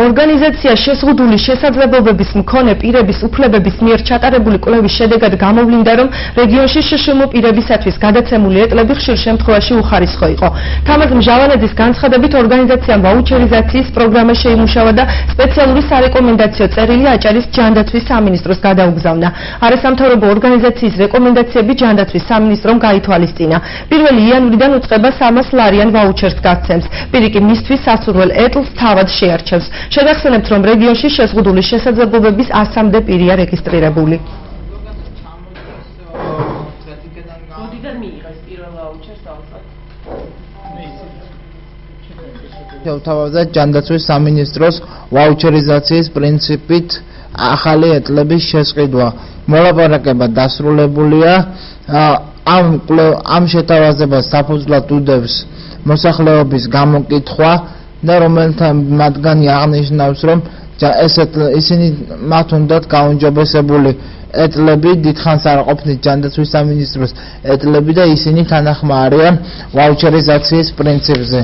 ორგანიზაცია შეზღუდული შესაძლებლობების მქონე პირების უფლებების მიერ ჩატარებული კვლევის შედეგად გამოვლინდა, რომ რეგიონში შშმ პირებისათვის გადაცემული ეტლები ხშირ შემთხვევაში უხარისხო იყო. თამაზ მჟავანაძის განცხადებით, ორგანიზაციამ ვაუჩერიზაციის პროგრამა შეიმუშავა და სპეციალური სარეკომენდაციო წერილი აჭარის ჯანდაცვის სამინისტროს გადაუგზავნა. არასამთავრობო ორგანიზაციის რეკომენდაციები ჯანდაცვის სამინისტრომ გაითვალისწინა. 1 იანვრიდან უწყება 300 ლარიან ვაუჩერს გასცემს. პირიქი მისთვის სასურველ ეტლს თავად შეარჩევს. შევახსენებთ, რომ რეგიონში შეზღუდული შესაძლებლობების 100-მდე პირია რეგისტრირებული. შევთავაზეთ ჯანდაცვის სამინისტროს ვაუჩერიზაციის პრინციპით ახალი ეტლების შესყიდვა. მოლაპარაკება დასრულებულია. ამ შეთავაზებას საფუძვლად უდევს მოსახლეობის გამოკითხვა და რომელთა მათგანი აღნიშნავს, რომ ისინი მათ უნდათ გაუმჯობესებული ეტლები, დიდხანს არ ყოფნით ჯანდაცვის სამინისტროს ეტლები და ისინი თანახმა არიან ვაუჩერიზაციის პრინციპზე.